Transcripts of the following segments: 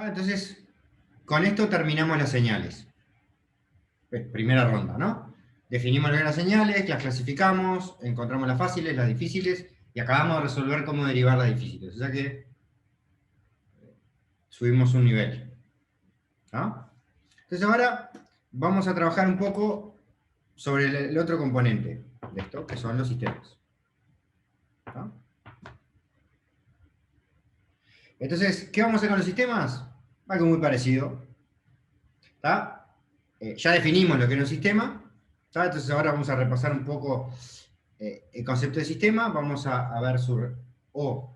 Entonces, con esto terminamos las señales. Primera ronda, ¿no? Definimos las señales, las clasificamos, encontramos las fáciles, las difíciles, y acabamos de resolver cómo derivar las difíciles. O sea que subimos un nivel. ¿No? Entonces ahora vamos a trabajar un poco sobre el otro componente de esto, que son los sistemas. ¿No? Entonces, ¿qué vamos a hacer con los sistemas? Algo muy parecido. Ya definimos lo que es un sistema. Entonces ahora vamos a repasar un poco el concepto de sistema. Vamos a ver o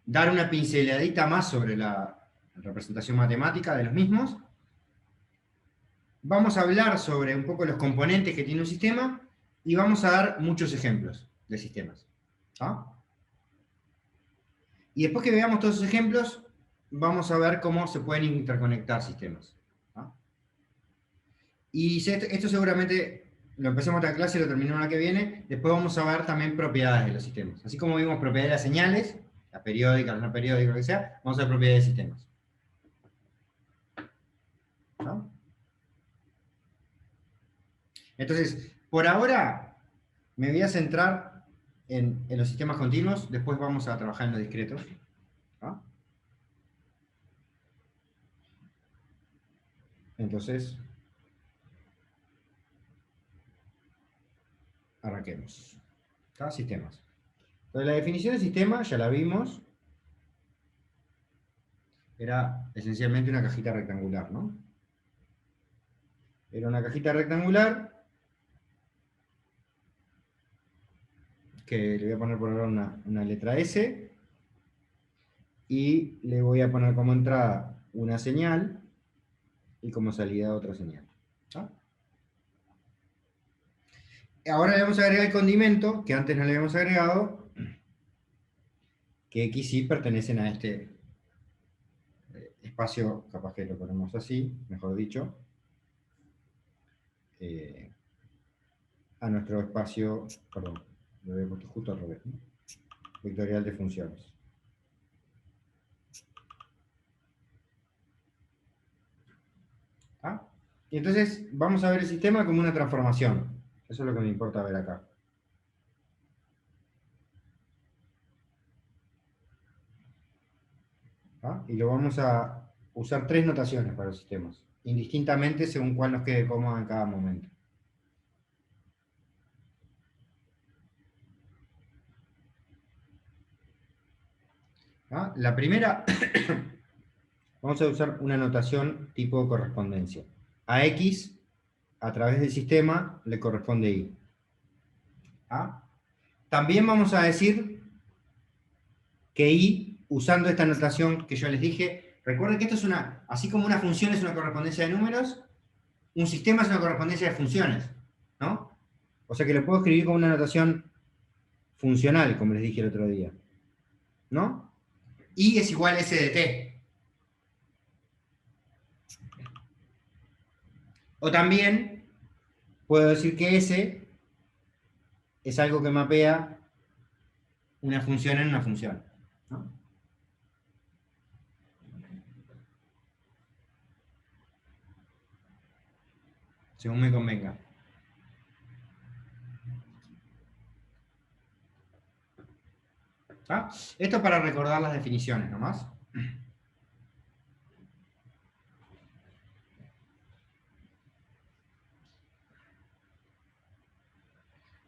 dar una pinceladita más sobre la representación matemática de los mismos. Vamos a hablar sobre un poco los componentes que tiene un sistema y vamos a dar muchos ejemplos de sistemas. Y después que veamos todos esos ejemplos, vamos a ver cómo se pueden interconectar sistemas. Y esto seguramente lo empecemos esta clase y lo terminamos la que viene. Después vamos a ver también propiedades de los sistemas. Así como vimos propiedades de las señales, las periódicas, las no periódicas, lo que sea, vamos a ver propiedades de sistemas. ¿No? Entonces, por ahora me voy a centrar en los sistemas continuos, después vamos a trabajar en los discretos. ¿No? Entonces, arranquemos. Sistemas. Entonces, la definición de sistema ya la vimos. Era esencialmente una cajita rectangular, ¿no? Era una cajita rectangular que le voy a poner por ahora una letra S y le voy a poner como entrada una señal y como salida otra señal. ¿Ah? Ahora le vamos a agregar el condimento que antes no le habíamos agregado, que X y pertenecen a este espacio, capaz que lo ponemos así, mejor dicho, a nuestro espacio, perdón, lo había puesto justo al revés, ¿no? Vectorial de funciones. Y entonces vamos a ver el sistema como una transformación. Eso es lo que me importa ver acá. Y lo vamos a usar tres notaciones para los sistemas, indistintamente según cuál nos quede cómodo en cada momento. La primera, vamos a usar una notación tipo correspondencia. A X, a través del sistema, le corresponde Y. También vamos a decir que Y, usando esta notación que yo les dije, recuerden que esto es así como una función es una correspondencia de números, un sistema es una correspondencia de funciones, ¿no? O sea que lo puedo escribir como una notación funcional, como les dije el otro día, ¿no? Y es igual a S de T. O también puedo decir que S es algo que mapea una función en una función, ¿no? Según me convenga. Esto para recordar las definiciones nomás.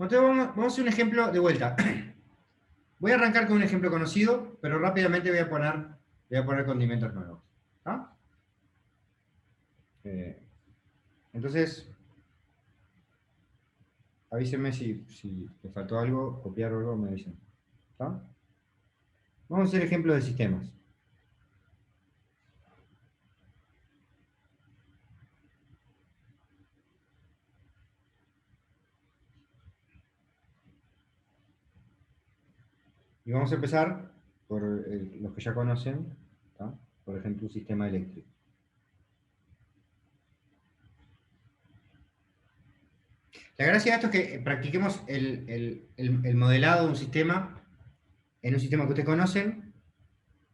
Entonces vamos a hacer un ejemplo de vuelta. Voy a arrancar con un ejemplo conocido, pero rápidamente voy a poner condimentos nuevos. Entonces, avísenme si les faltó algo, copiar o algo, me dicen. Vamos a hacer ejemplos de sistemas. Y vamos a empezar por los que ya conocen, por ejemplo, un sistema eléctrico. La gracia de esto es que practiquemos el modelado de un sistema en un sistema que ustedes conocen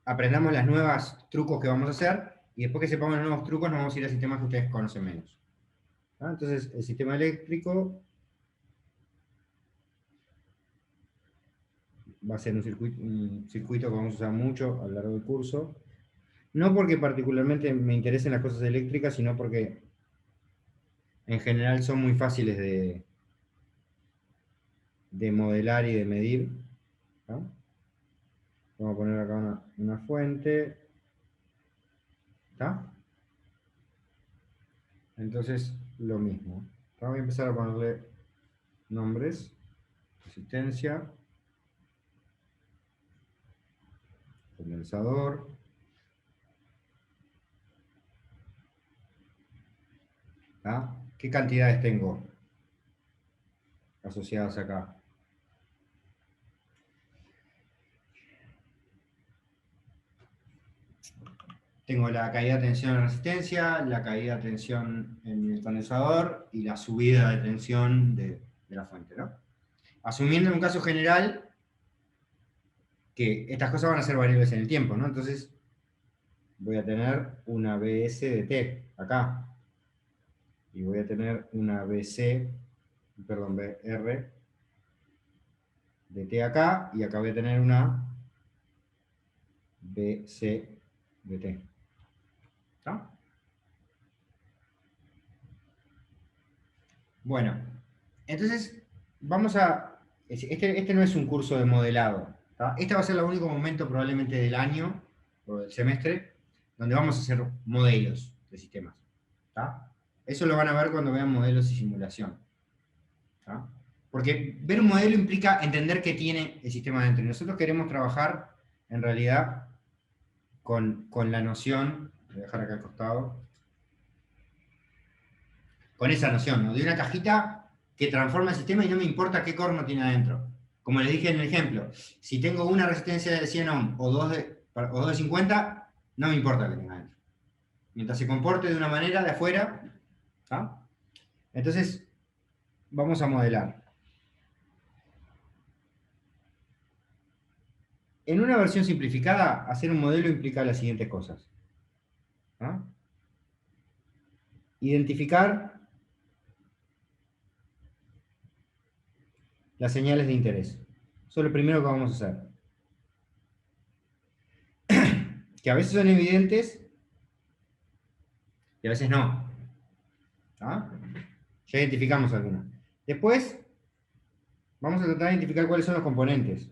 aprendamos las nuevas trucos que vamos a hacer, y después que sepamos los nuevos trucos nos vamos a ir a sistemas que ustedes conocen menos. ¿Ah? Entonces, el sistema eléctrico va a ser un circuito que vamos a usar mucho a lo largo del curso. No porque particularmente me interesen las cosas eléctricas, sino porque en general son muy fáciles de modelar y de medir. ¿No? Vamos a poner acá una fuente. ¿Está? Entonces, lo mismo. Voy a empezar a ponerle nombres. Resistencia. Condensador. ¿Está? ¿Qué cantidades tengo asociadas acá? Tengo la caída de tensión en la resistencia, la caída de tensión en el condensador y la subida de tensión de la fuente, ¿no? Asumiendo en un caso general que estas cosas van a ser variables en el tiempo, ¿no? Entonces voy a tener una BS de T acá. Y voy a tener una BR de T acá, y acá voy a tener una BC de T. ¿Está? Bueno, entonces vamos a... Este no es un curso de modelado. ¿Tá? Este va a ser el único momento probablemente del año o del semestre donde vamos a hacer modelos de sistemas. ¿Tá? Eso lo van a ver cuando vean modelos y simulación. ¿Tá? Porque ver un modelo implica entender qué tiene el sistema dentro. Y nosotros queremos trabajar, en realidad, con la noción, voy a dejar acá al costado, con esa noción, ¿no? De una cajita que transforma el sistema y no me importa qué corno tiene adentro. Como les dije en el ejemplo, si tengo una resistencia de 100 ohm o dos de 50, no me importa que tenga adentro. Mientras se comporte de una manera de afuera, ¿tá? Entonces, vamos a modelar. En una versión simplificada, hacer un modelo implica las siguientes cosas. ¿Ah? Identificar las señales de interés. Eso es lo primero que vamos a hacer. Que a veces son evidentes y a veces no. ¿Ah? Ya identificamos algunas. Después, vamos a tratar de identificar cuáles son los componentes.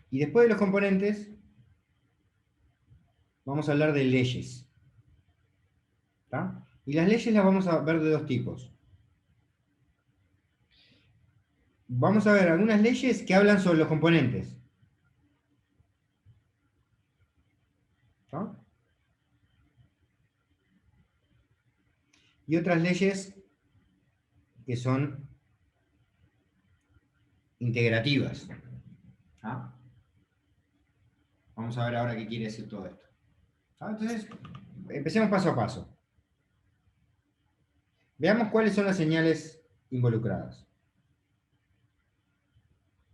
Y después de los componentes, vamos a hablar de leyes. ¿Tá? Y las leyes las vamos a ver de dos tipos. Vamos a ver algunas leyes que hablan sobre los componentes. ¿Tá? Y otras leyes que son integrativas. ¿Ah? Vamos a ver ahora qué quiere decir todo esto. ¿Ah? Entonces, empecemos paso a paso. Veamos cuáles son las señales involucradas.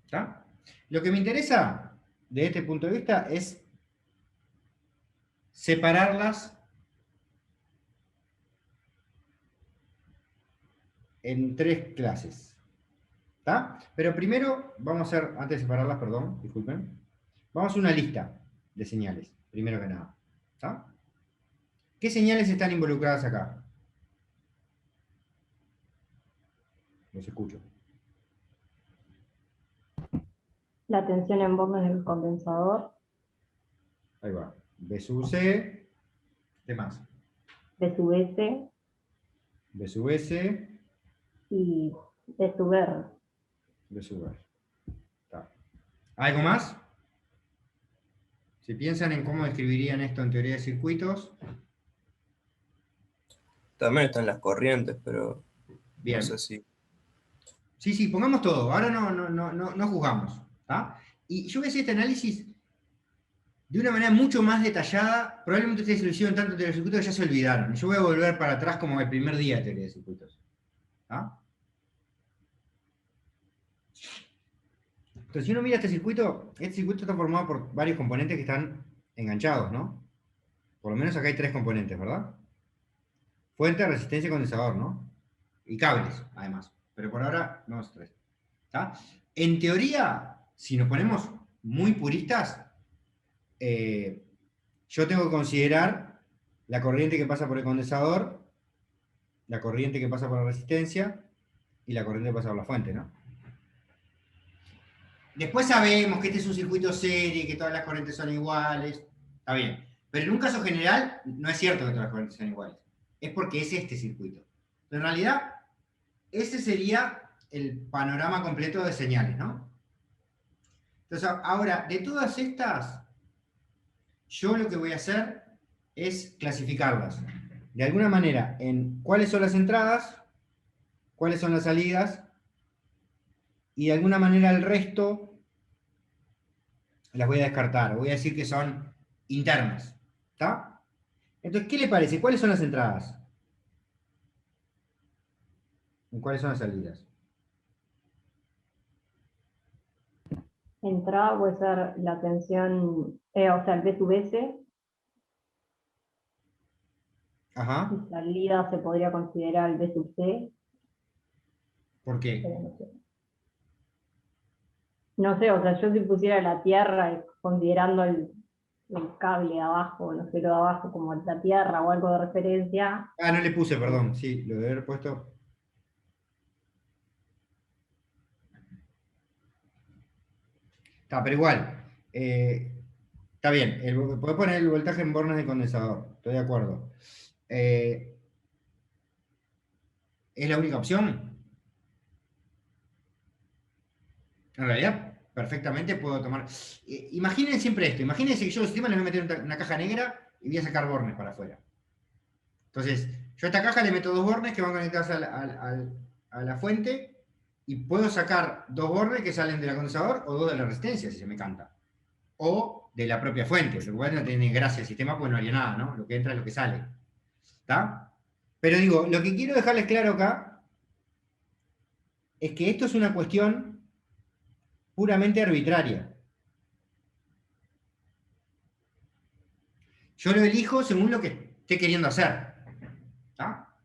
¿Está? Lo que me interesa de este punto de vista es separarlas en tres clases. ¿Está? Pero primero vamos a hacer, antes de separarlas, perdón, disculpen, vamos a hacer una lista de señales, primero que nada. ¿Está? ¿Qué señales están involucradas acá? Los escucho. La tensión en bornes del condensador. Ahí va. B sub C. ¿Qué más? B sub S. B sub S. Y B sub R. B sub R. Está. ¿Algo más? Si piensan en cómo describirían esto en teoría de circuitos. También están las corrientes, pero Bien. no sé si... Sí, pongamos todo. Ahora no juzgamos. ¿Tá? Y yo voy a hacer este análisis de una manera mucho más detallada. Probablemente ustedes lo hicieron tanto en teoría de circuitos que ya se olvidaron. Yo voy a volver para atrás como el primer día de teoría de circuitos. ¿Tá? Entonces, si uno mira este circuito está formado por varios componentes que están enganchados, ¿no? Por lo menos acá hay 3 componentes, ¿verdad? Fuente, resistencia y condensador, ¿no? Y cables, además. Pero por ahora, no es 3. ¿Está? En teoría, si nos ponemos muy puristas, yo tengo que considerar la corriente que pasa por el condensador, la corriente que pasa por la resistencia y la corriente que pasa por la fuente, ¿no? Después sabemos que este es un circuito serie, que todas las corrientes son iguales, está bien. Pero en un caso general, no es cierto que todas las corrientes sean iguales. Es porque es este circuito. Pero en realidad, ese sería el panorama completo de señales, ¿no? Entonces, ahora, de todas estas, yo lo que voy a hacer es clasificarlas. De alguna manera, en cuáles son las entradas, cuáles son las salidas, y de alguna manera el resto las voy a descartar. Voy a decir que son internas. ¿Está? Entonces, ¿qué le parece? ¿Cuáles son las entradas? ¿Y cuáles son las salidas? Entrada puede ser la tensión, o sea, el B sub S, Ajá. y salida se podría considerar el B sub C, ¿Por pero qué? no sé. No sé, o sea, yo si pusiera la tierra y considerando el cable de abajo, no sé, lo de abajo como la tierra o algo de referencia, Ah, no le puse, perdón. Sí, lo debe haber puesto. Está, pero igual. Está bien. Podés poner el voltaje en bornes de condensador. Estoy de acuerdo. Eh, ¿Es la única opción? En realidad, perfectamente puedo tomar. Imaginen siempre esto. Imagínense que yo los sistemas les voy a meter en una caja negra y voy a sacar bornes para afuera. Entonces, yo a esta caja le meto 2 bornes que van conectados a la fuente y puedo sacar 2 bornes que salen del condensador o 2 de la resistencia, si se me canta. O de la propia fuente, lo cual no tiene gracia el sistema porque no haría nada, ¿no? Lo que entra es lo que sale. ¿Está? Pero digo, lo que quiero dejarles claro acá es que esto es una cuestión puramente arbitraria. Yo lo elijo según lo que esté queriendo hacer. ¿Está?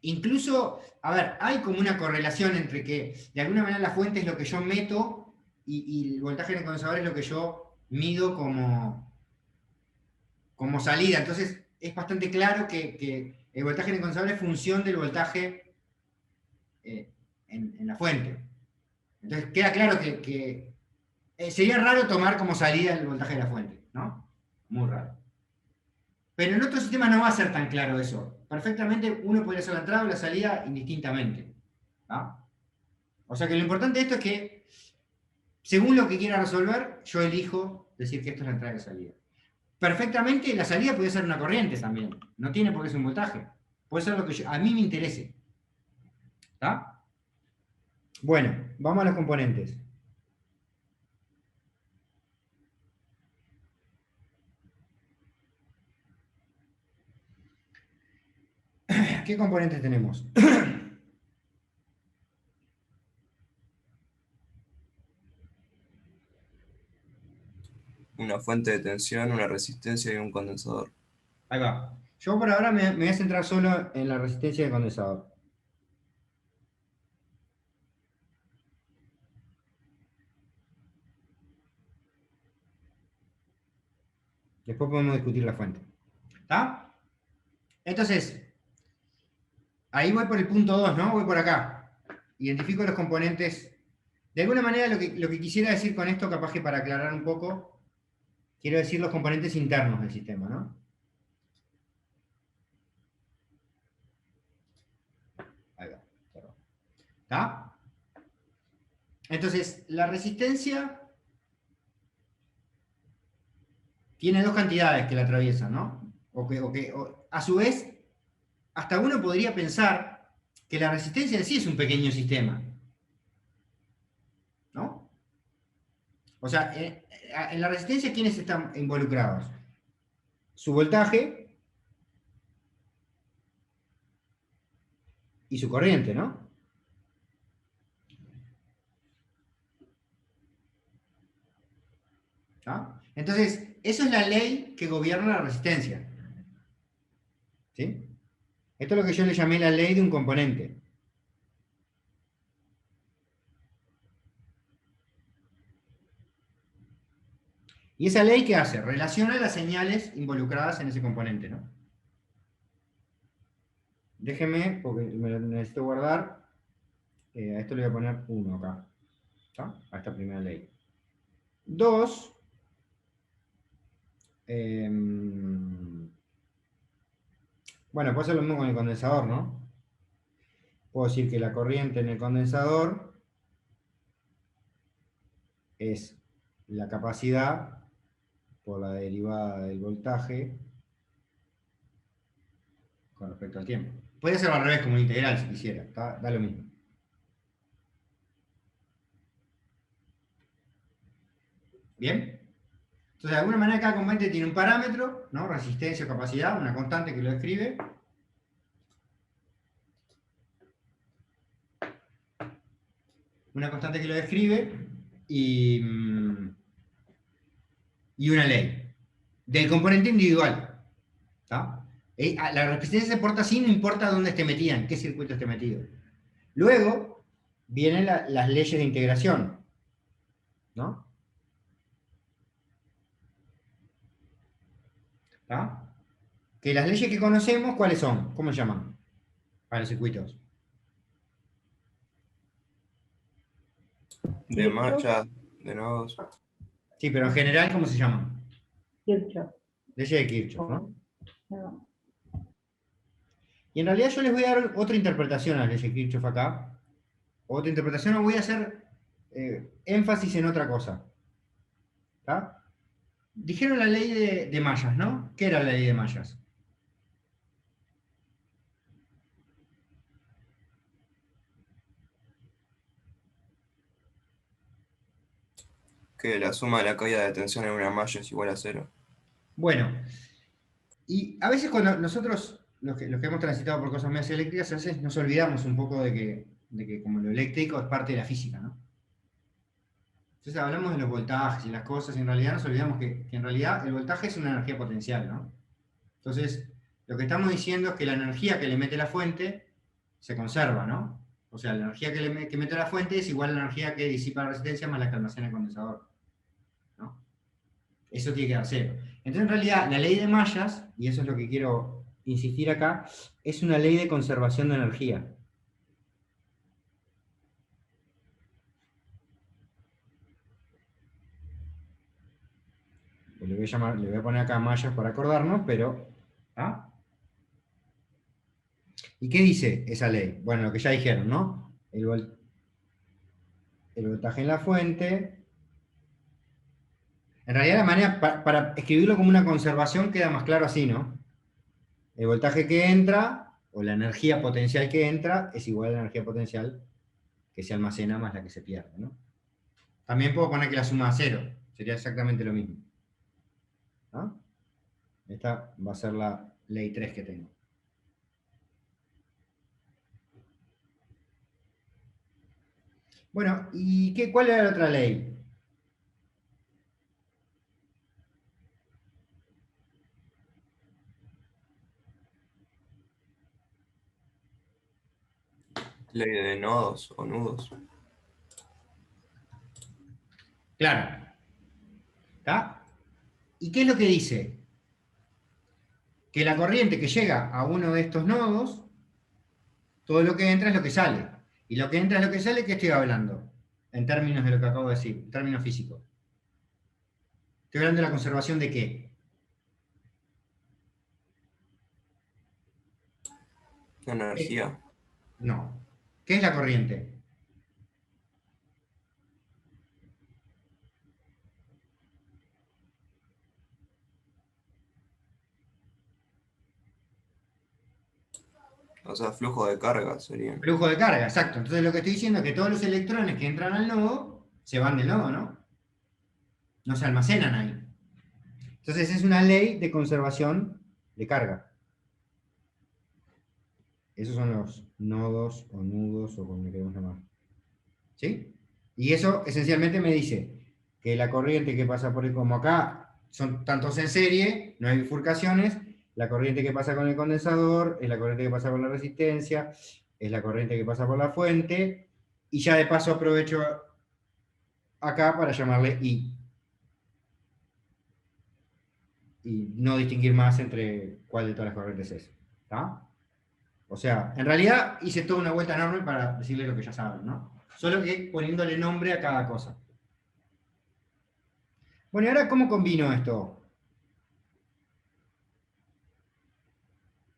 Incluso, a ver, hay como una correlación entre que de alguna manera la fuente es lo que yo meto y el voltaje en el condensador es lo que yo mido como salida. Entonces, es bastante claro que el voltaje en el condensador es función del voltaje en la fuente. Entonces, queda claro que sería raro tomar como salida el voltaje de la fuente, ¿no? Muy raro. Pero en otros sistemas no va a ser tan claro eso. Perfectamente uno podría hacer la entrada o la salida indistintamente. ¿Ah? O sea que lo importante de esto es que, según lo que quiera resolver, yo elijo decir que esto es la entrada y la salida. Perfectamente la salida puede ser una corriente también. No tiene por qué ser un voltaje. Puede ser lo que a mí me interese. ¿Está? Bueno, vamos a los componentes. ¿Qué componentes tenemos? Una fuente de tensión, una resistencia y un condensador. Ahí va. Yo por ahora me voy a centrar solo en la resistencia del condensador. Después podemos discutir la fuente. ¿Está? Entonces, ahí voy por el punto 2, ¿no? Voy por acá. Identifico los componentes. De alguna manera, lo que quisiera decir con esto, capaz que para aclarar un poco, quiero decir los componentes internos del sistema, ¿no? Ahí va. ¿Está? Entonces, la resistencia tiene 2 cantidades que la atraviesan, ¿no? A su vez, hasta uno podría pensar que la resistencia en sí es un pequeño sistema, ¿no? O sea, en la resistencia, ¿quiénes están involucrados? Su voltaje y su corriente, ¿no? ¿Está? Entonces, eso es la ley que gobierna la resistencia. ¿Sí? Esto es lo que yo le llamé la ley de un componente. ¿Y esa ley qué hace? Relaciona las señales involucradas en ese componente, ¿no? Déjeme, porque me lo necesito guardar. A esto le voy a poner 1 acá. ¿Está? A esta primera ley. 2. Bueno, puedo hacer lo mismo con el condensador, ¿no? Puedo decir que la corriente en el condensador es la capacidad por la derivada del voltaje con respecto al tiempo. Podría ser al revés como un integral si quisiera, da lo mismo. ¿Bien? Entonces, de alguna manera cada componente tiene un parámetro, ¿no? Resistencia o capacidad, una constante que lo describe. Una constante que lo describe y una ley del componente individual. ¿Está? La resistencia se porta así, no importa dónde esté metida, en qué circuito esté metido. Luego vienen las leyes de integración, ¿no? ¿Está? Que las leyes que conocemos, ¿cuáles son? ¿Cómo se llaman? Para los circuitos. De mallas, de nodos. Sí, pero en general, ¿cómo se llaman? Kirchhoff. Leyes de Kirchhoff, ¿no? No. Y en realidad yo les voy a dar otra interpretación a las leyes de Kirchhoff acá. Otra interpretación, o voy a hacer énfasis en otra cosa. ¿Está? Dijeron la ley de mallas, ¿no? ¿Qué era la ley de mallas? Que la suma de la caída de tensión en una malla es igual a 0. Bueno, y a veces cuando nosotros, los que hemos transitado por cosas más eléctricas, a veces nos olvidamos un poco de que como lo eléctrico es parte de la física, ¿no? Entonces hablamos de los voltajes y las cosas, y en realidad nos olvidamos que en realidad el voltaje es una energía potencial, ¿no? Entonces, lo que estamos diciendo es que la energía que le mete la fuente se conserva, ¿no? O sea, la energía que mete la fuente es igual a la energía que disipa la resistencia más la que almacena el condensador, ¿no? Eso tiene que dar cero. Entonces, en realidad, la ley de mallas, y eso es lo que quiero insistir acá, es una ley de conservación de energía. Le voy a poner acá mallas para acordarnos, pero... ¿ah? ¿Y qué dice esa ley? Bueno, lo que ya dijeron, ¿no? El voltaje en la fuente. En realidad la manera, para escribirlo como una conservación queda más claro así, ¿no? El voltaje que entra, o la energía potencial que entra, es igual a la energía potencial que se almacena más la que se pierde, ¿no? También puedo poner que la suma a cero, sería exactamente lo mismo. ¿No? Esta va a ser la ley 3 que tengo. Bueno, ¿y cuál era la otra ley? Ley de nodos o nudos. Claro. ¿Está? ¿Y qué es lo que dice? Que la corriente que llega a uno de estos nodos, todo lo que entra es lo que sale. Y lo que entra es lo que sale, ¿qué estoy hablando? En términos de lo que acabo de decir, en términos físicos. Estoy hablando de la conservación de qué. Energía. No. ¿Qué es la corriente? O sea, flujo de carga sería. Flujo de carga, exacto. Entonces lo que estoy diciendo es que todos los electrones que entran al nodo se van del nodo, ¿no? No se almacenan ahí. Entonces es una ley de conservación de carga. Esos son los nodos o nudos o como le queremos llamar. ¿Sí? Y eso esencialmente me dice que la corriente que pasa por como acá son tantos en serie, no hay bifurcaciones, la corriente que pasa con el condensador es la corriente que pasa por la resistencia, es la corriente que pasa por la fuente, y ya de paso aprovecho acá para llamarle I. Y no distinguir más entre cuál de todas las corrientes es. ¿Está? O sea, en realidad hice toda una vuelta enorme para decirle lo que ya saben, ¿no? Solo que poniéndole nombre a cada cosa. Bueno, y ahora, ¿cómo combino esto?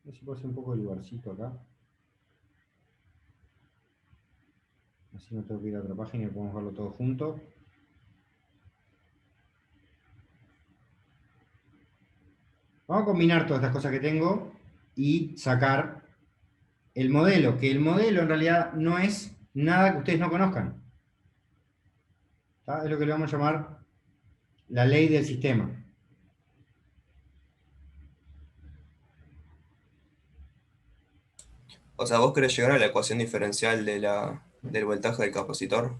A ver si puedo hacer un poco de lugarcito acá. Así no tengo que ir a otra página y podemos verlo todo junto. Vamos a combinar todas estas cosas que tengo y sacar el modelo, que el modelo en realidad no es nada que ustedes no conozcan. ¿Está? Es lo que le vamos a llamar la ley del sistema. O sea, ¿vos querés llegar a la ecuación diferencial del voltaje del capacitor?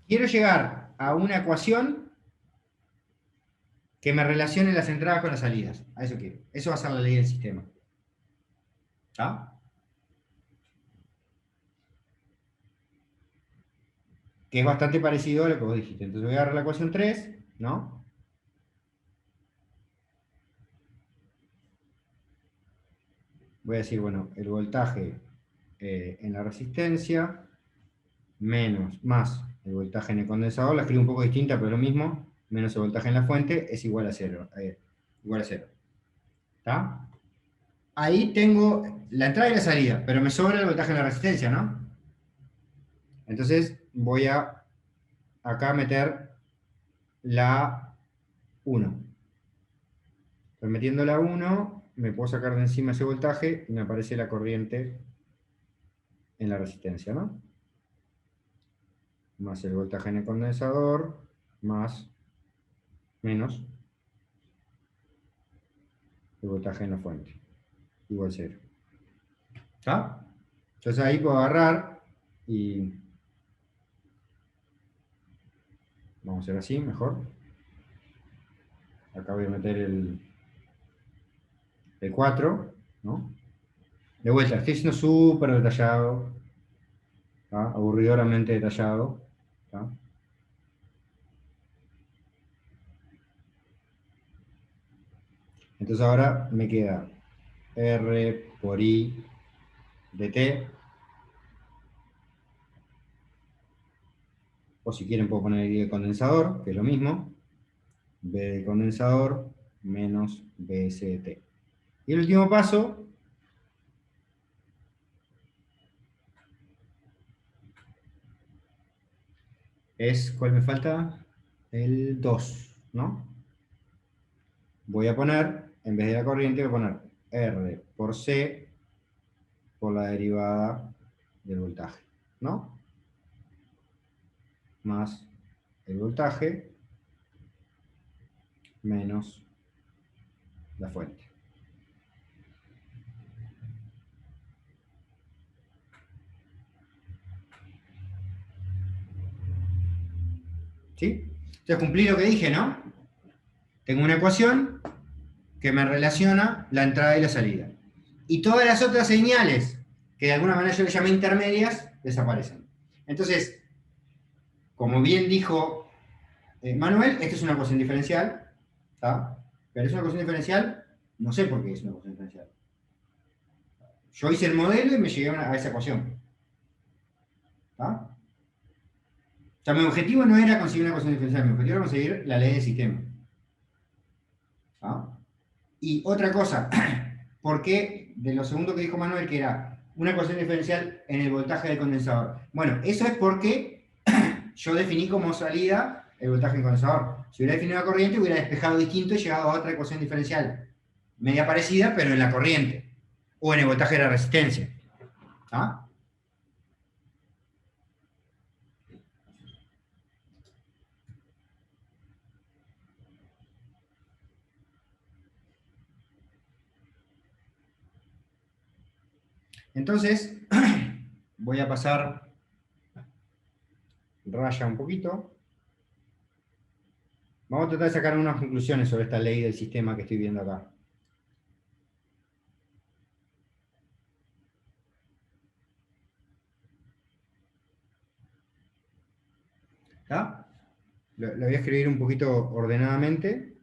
Quiero llegar a una ecuación que me relacione las entradas con las salidas. A eso quiero. Eso va a ser la ley del sistema. ¿Está? Que es bastante parecido a lo que vos dijiste. Entonces voy a agarrar la ecuación 3, ¿no? Voy a decir, bueno, el voltaje en la resistencia menos, más el voltaje en el condensador, la escribo un poco distinta, pero lo mismo, menos el voltaje en la fuente, es igual a 0. Igual a 0. ¿Está? Ahí tengo la entrada y la salida, pero me sobra el voltaje en la resistencia, ¿no? Entonces voy a acá meter la 1. Entonces, metiendo la 1, me puedo sacar de encima ese voltaje y me aparece la corriente en la resistencia, ¿no? Más el voltaje en el condensador, más, menos el voltaje en la fuente, igual a 0. ¿Está? Entonces ahí puedo agarrar y vamos a hacer así, mejor. Acá voy a meter el 4, ¿no? De vuelta, estoy siendo súper detallado, ¿tá? Aburridoramente detallado, ¿tá? Entonces ahora me queda R por I de T, o si quieren puedo poner I de condensador, que es lo mismo, B de condensador menos BS de T. Y el último paso es, ¿cuál me falta? El 2, ¿no? Voy a poner, en vez de la corriente, voy a poner R por C por la derivada del voltaje, ¿no? Más el voltaje menos la fuente. ¿Sí? Entonces cumplí lo que dije, ¿no? Tengo una ecuación que me relaciona la entrada y la salida. Y todas las otras señales, que de alguna manera yo les llamé intermedias, desaparecen. Entonces, como bien dijo Manuel, esta es una ecuación diferencial, ¿está? Pero es una ecuación diferencial, no sé por qué es una ecuación diferencial. Yo hice el modelo y me llegué a esa ecuación. ¿Está? O sea, mi objetivo no era conseguir una ecuación diferencial, mi objetivo era conseguir la ley del sistema. ¿Está? Y otra cosa, ¿por qué de lo segundo que dijo Manuel, que era una ecuación diferencial en el voltaje del condensador? Bueno, eso es porque yo definí como salida el voltaje del condensador. Si hubiera definido la corriente, hubiera despejado distinto y llegado a otra ecuación diferencial. Media parecida, pero en la corriente. O en el voltaje de la resistencia. ¿Ah? Entonces, voy a pasar raya un poquito. Vamos a tratar de sacar unas conclusiones sobre esta ley del sistema que estoy viendo acá. ¿Está? Lo voy a escribir un poquito ordenadamente.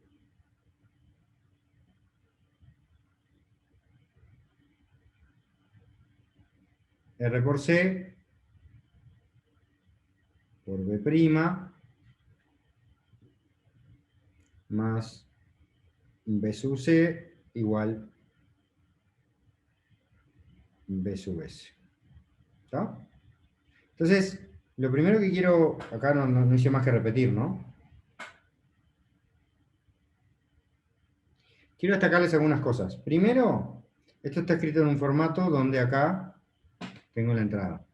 R por C por B' más B sub C igual B sub S. ¿Está? Entonces, lo primero que quiero, acá no hice más que repetir, ¿no? Quiero destacarles algunas cosas. Primero, esto está escrito en un formato donde acá tengo la entrada.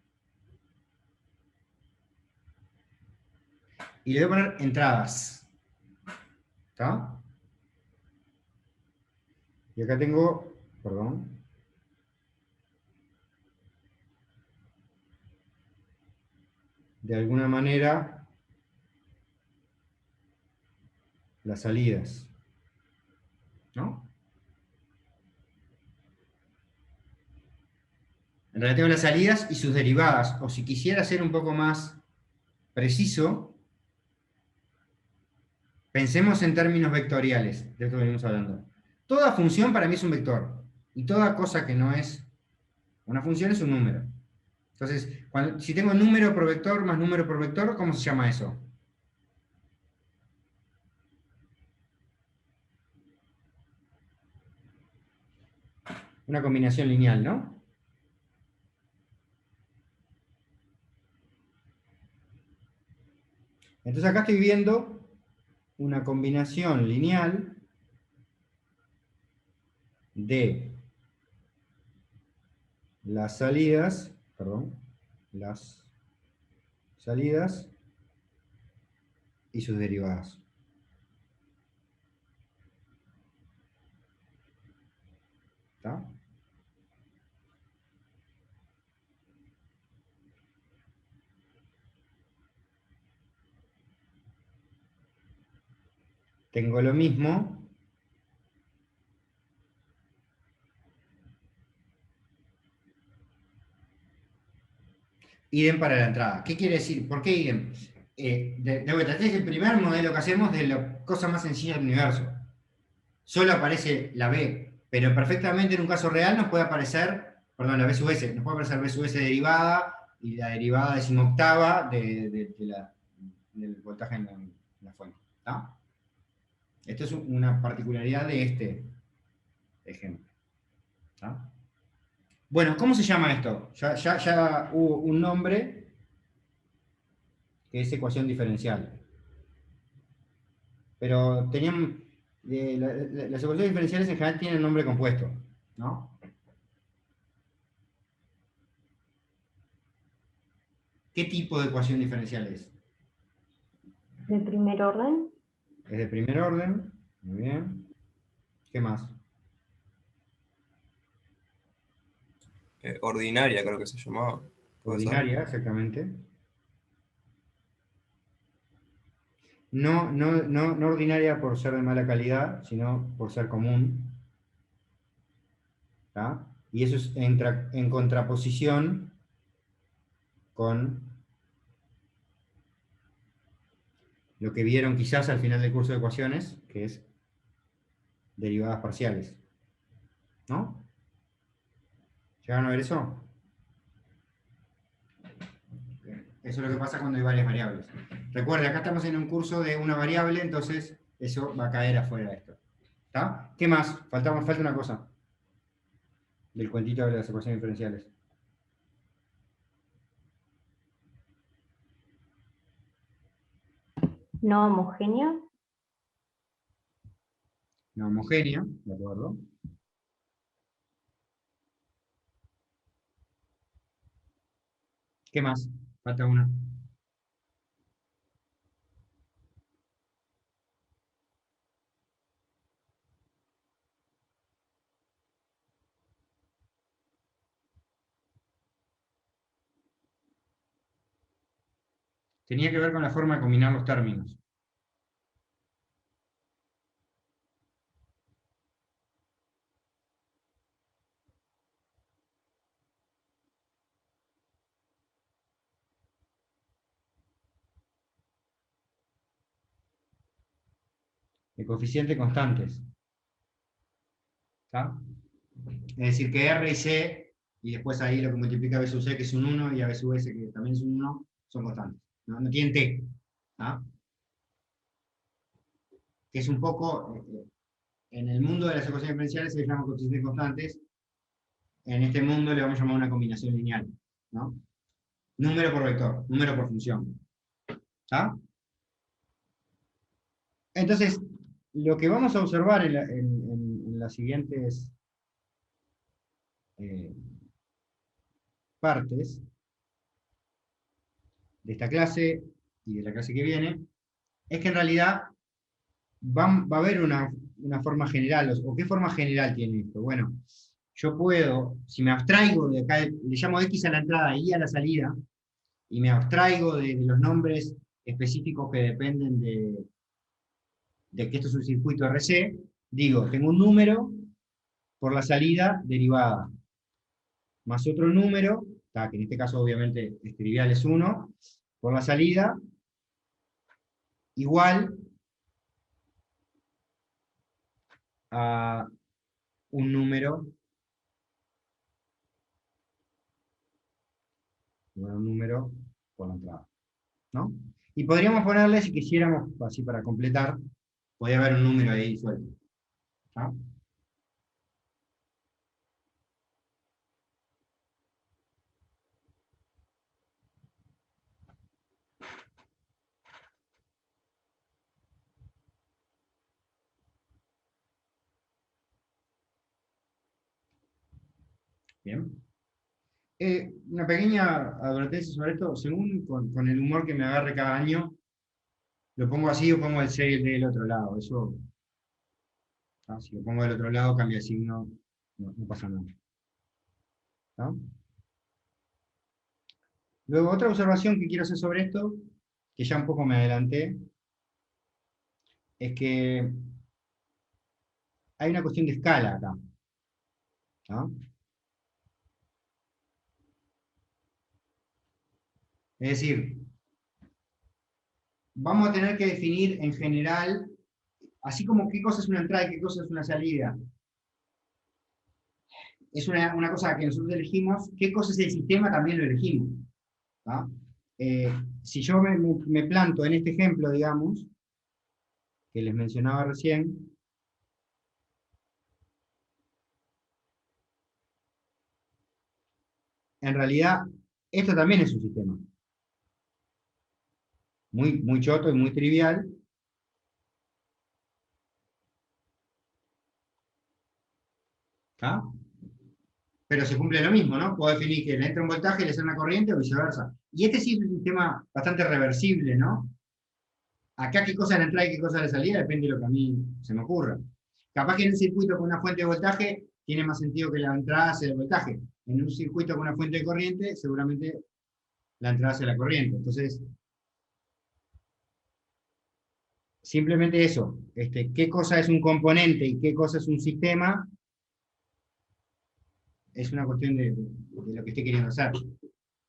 Y le voy a poner entradas. ¿Está? Y acá tengo, perdón, de alguna manera, las salidas. ¿No? En realidad tengo las salidas y sus derivadas. O si quisiera ser un poco más preciso, pensemos en términos vectoriales, de esto que venimos hablando. Toda función para mí es un vector. Y toda cosa que no es una función es un número. Entonces, si tengo número por vector más número por vector, ¿cómo se llama eso? Una combinación lineal, ¿no? Entonces acá estoy viendo una combinación lineal de las salidas, perdón, las salidas y sus derivadas. ¿Está? Tengo lo mismo idem para la entrada. ¿Qué quiere decir? ¿Por qué idem? De vuelta, este es el primer modelo que hacemos de la cosa más sencilla del universo. Solo aparece la B, pero perfectamente en un caso real nos puede aparecer, perdón, la B sub S, nos puede aparecer B sub S derivada y la derivada decimoctava del voltaje en la fuente. ¿Está? Esto es una particularidad de este ejemplo. ¿Está? Bueno, ¿cómo se llama esto? Ya hubo un nombre que es ecuación diferencial. Pero tenían, las ecuaciones diferenciales en general tienen nombre compuesto, ¿no? ¿Qué tipo de ecuación diferencial es? De primer orden. Es de primer orden, muy bien. ¿Qué más? Ordinaria creo que se llamaba. ¿Puede ser? Ordinaria, exactamente. No ordinaria por ser de mala calidad, sino por ser común. ¿Tá? Y eso entra en contraposición con lo que vieron quizás al final del curso de ecuaciones, que es derivadas parciales. ¿No? ¿Llegaron a ver eso? Eso es lo que pasa cuando hay varias variables. Recuerda, acá estamos en un curso de una variable, entonces eso va a caer afuera de esto. ¿Está? ¿Qué más? Falta una cosa del cuentito de las ecuaciones diferenciales. No homogénea. Una homogénea, ¿de acuerdo? ¿Qué más? Falta una. Tenía que ver con la forma de combinar los términos. de coeficientes constantes. ¿Está? Es decir, que R y C, y después ahí lo que multiplica a B sub C, que es un 1, y a B sub S, que también es un 1, son constantes. No tienen T. ¿Ah? Que es un poco, en el mundo de las ecuaciones diferenciales se les llama coeficientes constantes, en este mundo le vamos a llamar una combinación lineal, ¿no? Número por vector, número por función. ¿Está? Entonces, lo que vamos a observar en las siguientes partes de esta clase y de la clase que viene, es que en realidad va a haber una forma general, o qué forma general tiene esto. Bueno, yo puedo, si me abstraigo de acá, le llamo X a la entrada y Y a la salida, y me abstraigo de los nombres específicos que dependen de que esto es un circuito RC, digo, tengo un número por la salida derivada, más otro número, que en este caso obviamente es trivial, es 1, por la salida, igual a un número, por la entrada, ¿no? Y podríamos ponerle, si quisiéramos, así para completar, podría haber un número ahí suelto, ¿no? Bien. Una pequeña advertencia sobre esto, según con el humor que me agarre cada año, lo pongo así o pongo el C y el D del otro lado. Eso, ¿tá? Si lo pongo del otro lado, cambia el signo, no pasa nada. ¿Tá? Luego, otra observación que quiero hacer sobre esto, que ya un poco me adelanté, es que hay una cuestión de escala acá. ¿Tá? Es decir, vamos a tener que definir en general, así como qué cosa es una entrada y qué cosa es una salida. Es una cosa que nosotros elegimos, qué cosa es el sistema también lo elegimos. ¿Tá? Si yo me planto en este ejemplo, digamos, que les mencionaba recién, en realidad esto también es un sistema. Muy choto y muy trivial. ¿Tá? Pero se cumple lo mismo, ¿no? Puedo definir que le entra un voltaje y le sale una corriente o viceversa. Y este sí es un sistema bastante reversible, ¿no? Acá qué cosa es la entrada y qué cosa es la salida depende de lo que a mí se me ocurra. Capaz que en un circuito con una fuente de voltaje tiene más sentido que la entrada sea el voltaje. En un circuito con una fuente de corriente, seguramente la entrada sea la corriente. Entonces, simplemente eso, qué cosa es un componente y qué cosa es un sistema, es una cuestión de lo que esté queriendo hacer.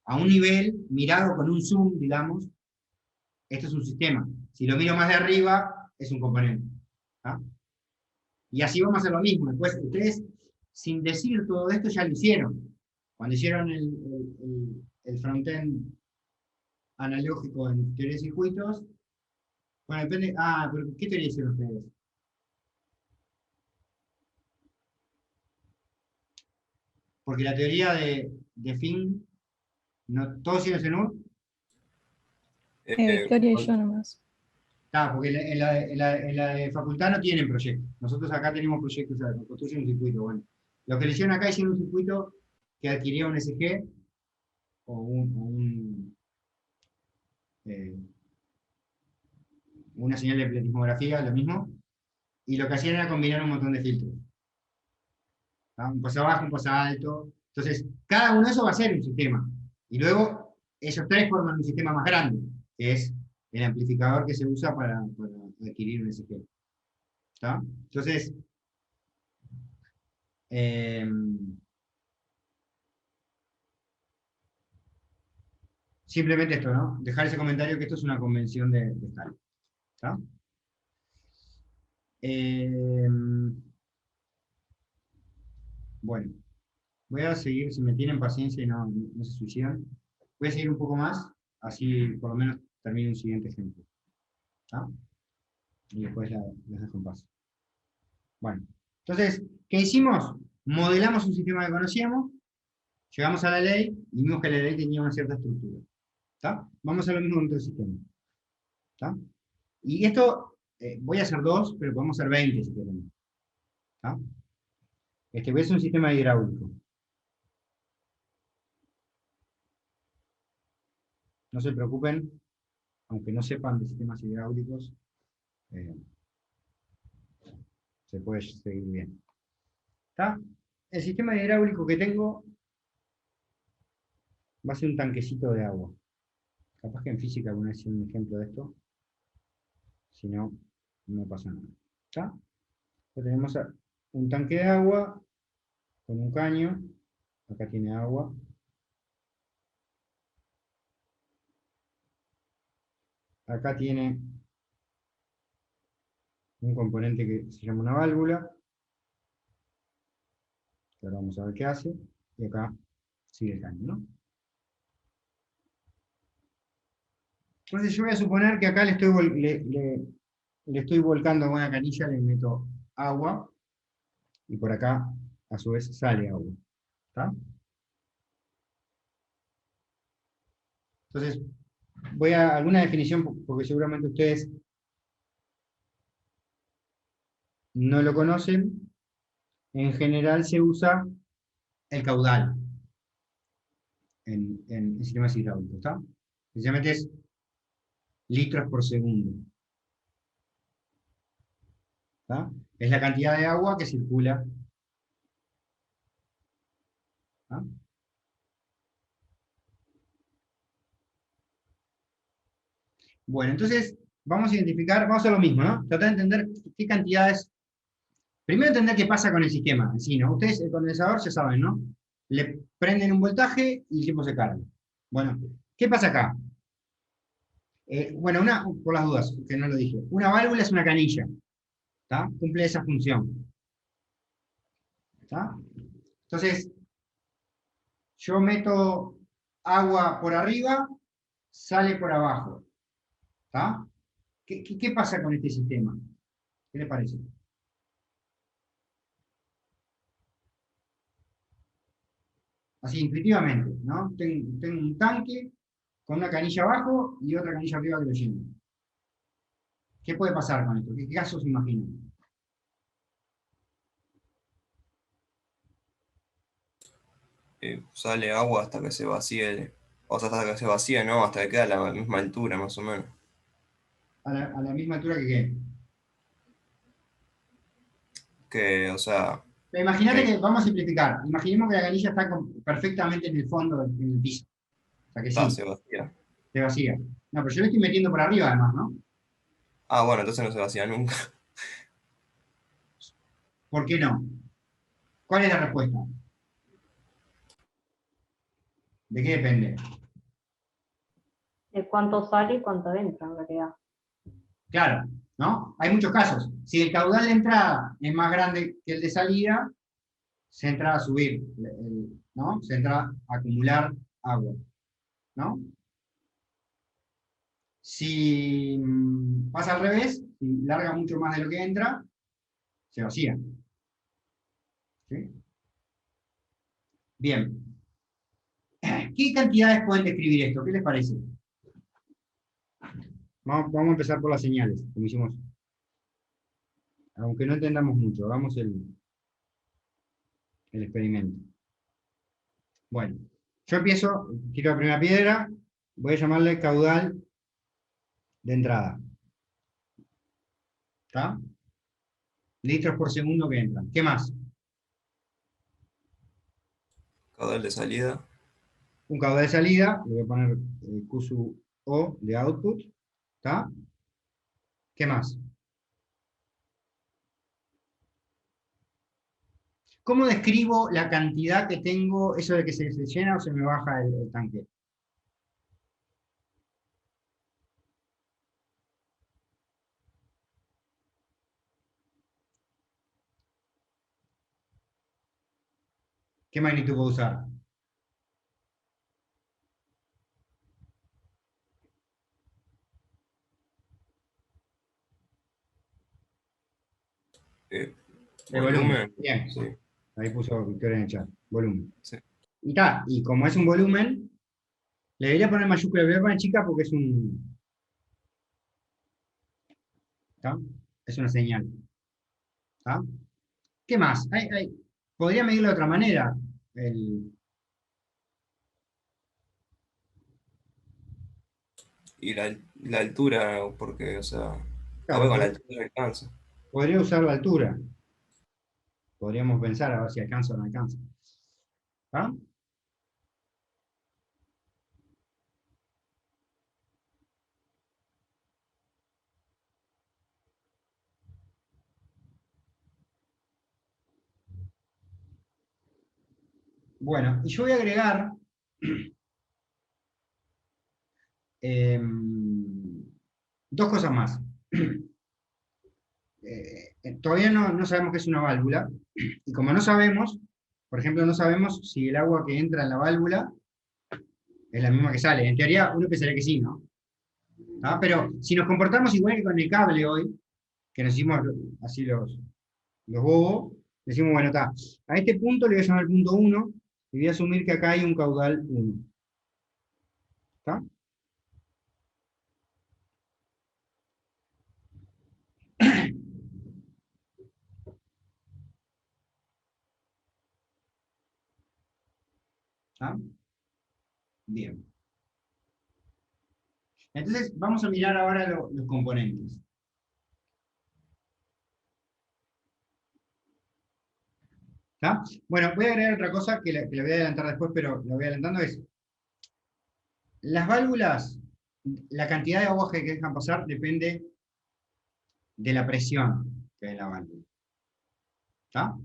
A un nivel, mirado con un zoom, digamos, esto es un sistema. Si lo miro más de arriba, es un componente. ¿Ah? Y así vamos a hacer lo mismo. Después, ustedes, sin decir todo esto, ya lo hicieron. Cuando hicieron el frontend analógico en teoría de circuitos, bueno, depende. Ah, pero ¿qué teoría hicieron ustedes? Porque la teoría de Finn, no, ¿todos hicieron Zenur? Victoria y yo nomás. Porque en la de facultad no tienen proyecto. Nosotros acá tenemos proyectos, o sea, construyen un circuito. Bueno, los que le hicieron acá hicieron un circuito que adquiría un SG o una señal de pletismografía, lo mismo, y lo que hacían era combinar un montón de filtros. ¿Tá? Un paso bajo, un paso alto. Entonces, cada uno de esos va a ser un sistema. Y luego, esos tres forman un sistema más grande, que es el amplificador que se usa para adquirir un SG. ¿Tá? Entonces, simplemente esto, ¿no? Dejar ese comentario que esto es una convención de escala. ¿Tá? Eh, bueno, voy a seguir, si me tienen paciencia y no se suicidan, voy a seguir un poco más, así por lo menos termino un siguiente ejemplo. ¿Tá? Y después las dejo en paz. Bueno, entonces, ¿qué hicimos? Modelamos un sistema que conocíamos, llegamos a la ley y vimos que la ley tenía una cierta estructura. ¿Tá? Vamos a lo mismo con otro sistema. ¿Tá? Y esto, voy a hacer dos, pero podemos hacer 20 si queremos. ¿Tá? Voy a hacer un sistema hidráulico. No se preocupen, aunque no sepan de sistemas hidráulicos, eh, se puede seguir bien. ¿Tá? El sistema hidráulico que tengo va a ser un tanquecito de agua. Capaz que en física alguna vez hice un ejemplo de esto. Si no, no pasa nada. ¿Tá? Tenemos un tanque de agua con un caño. Acá tiene agua. Acá tiene un componente que se llama una válvula. Que ahora vamos a ver qué hace. Y acá sigue el caño, ¿no? Entonces yo voy a suponer que acá le estoy volcando una canilla, le meto agua. Y por acá, a su vez, sale agua. ¿Está? Entonces, voy a alguna definición, porque seguramente ustedes no lo conocen. En general se usa el caudal en sistemas hidráulicos, ¿está? Precisamente es litros por segundo. ¿Está? Es la cantidad de agua que circula. ¿Está? Bueno, entonces vamos a identificar, vamos a hacer lo mismo, ¿no? Tratar de entender qué cantidades. Primero entender qué pasa con el sistema en sí, ¿no? Ustedes el condensador ya saben, ¿no? Le prenden un voltaje y el tiempo se carga. Bueno, ¿qué pasa acá? Bueno, por las dudas, que no lo dije. Una válvula es una canilla. ¿Está? Cumple esa función. ¿Está? Entonces, yo meto agua por arriba, sale por abajo. ¿Está? ¿Qué pasa con este sistema? ¿Qué les parece? Así, intuitivamente, ¿no? Tengo un tanque con una canilla abajo y otra canilla arriba que lo llena. ¿Qué puede pasar con esto? ¿Qué casos se imaginan? Sale agua hasta que se vacíe, o sea, hasta que se vacíe, ¿no? Hasta que queda a la misma altura, más o menos. A la misma altura que qué. Que, o sea, Pero imagínate que que, vamos a simplificar, imaginemos que la canilla está perfectamente en el fondo, en el piso. O sea que sí, se vacía. se vacía. No, pero yo le estoy metiendo por arriba además, ¿no? Ah, bueno, entonces no se vacía nunca. ¿Por qué no? ¿Cuál es la respuesta? ¿De qué depende? De cuánto sale y cuánto entra, en realidad. Claro, ¿no? Hay muchos casos. Si el caudal de entrada es más grande que el de salida, se entra a subir, ¿no? Se entra a acumular agua, ¿no? Si pasa al revés, si larga mucho más de lo que entra, se vacía. ¿Sí? Bien. ¿Qué cantidades pueden describir esto? ¿Qué les parece? Vamos a empezar por las señales, como hicimos. Aunque no entendamos mucho, hagamos el experimento. Bueno, yo empiezo, tiro la primera piedra, voy a llamarle caudal de entrada. ¿Está? Litros por segundo que entran. ¿Qué más? Caudal de salida, Un caudal de salida, le voy a poner Q sub O de output. ¿Está? ¿Qué más? ¿Cómo describo la cantidad que tengo, eso de que se llena o se me baja el tanque? ¿Qué magnitud puedo usar? Eh, El volumen. volumen. Bien. Sí, Ahí puso Victoria en el chat. Volumen. sí. Y como es un volumen, le debería poner mayúscula, le voy a poner chica porque es un. ¿Está? Es una señal. ¿Está? ¿Qué más? Podría medirlo de otra manera. El, Y la altura, porque, o sea, capaz claro, con la altura alcanza. podría usar la altura. Podríamos pensar a ver si alcanza o no alcanza. ¿Está? Bueno, y yo voy a agregar dos cosas más. Todavía no sabemos qué es una válvula, y como no sabemos, por ejemplo, no sabemos si el agua que entra en la válvula es la misma que sale. En teoría, uno pensaría que sí, ¿no? ¿Ah? Pero si nos comportamos igual que con el cable hoy, que nos hicimos así los bobos, decimos, bueno, está, a este punto le voy a llamar punto 1 y voy a asumir que acá hay un caudal 1. ¿Está? ¿Está? Bien. Entonces, vamos a mirar ahora los componentes. ¿Está? Bueno, voy a agregar otra cosa que la voy a adelantar después, pero la voy adelantando, es las válvulas, la cantidad de agua que dejan pasar depende de la presión que hay en la válvula. ¿Está?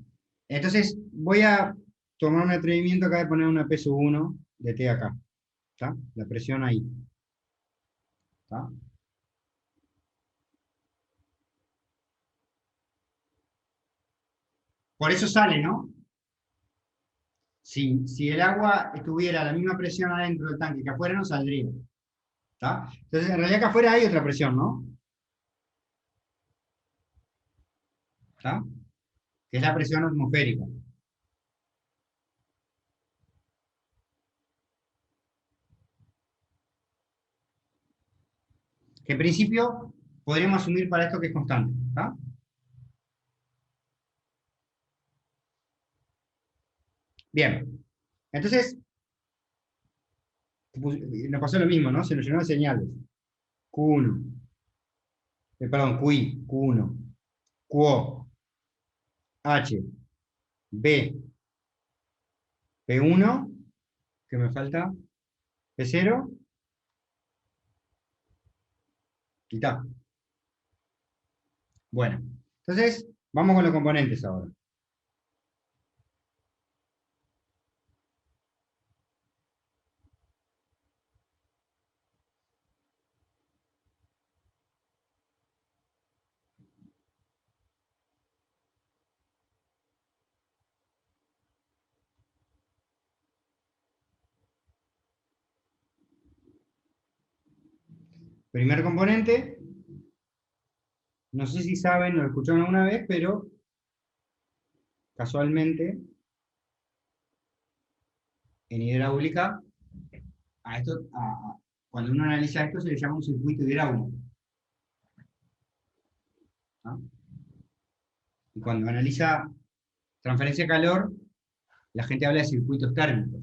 Entonces, voy a tomar un atrevimiento acá de poner una peso 1 de T acá. ¿Está? La presión ahí. ¿Está? Por eso sale, ¿no? Si el agua estuviera a la misma presión adentro del tanque que afuera, no saldría. ¿Está? Entonces, en realidad acá afuera hay otra presión, ¿no? ¿Está? Que es la presión atmosférica. Que en principio podríamos asumir para esto que es constante. ¿Está? Bien. Entonces, nos pasó lo mismo, ¿no? Se nos llenó de señales. Q1, perdón, QI, Q1, QO, H, B, P1, que me falta, P0, y está. Bueno, entonces, vamos con los componentes ahora. Primer componente, no sé si saben o lo escucharon alguna vez, pero casualmente en hidráulica, cuando uno analiza esto se le llama un circuito hidráulico. ¿No? Y cuando analiza transferencia de calor, la gente habla de circuitos térmicos.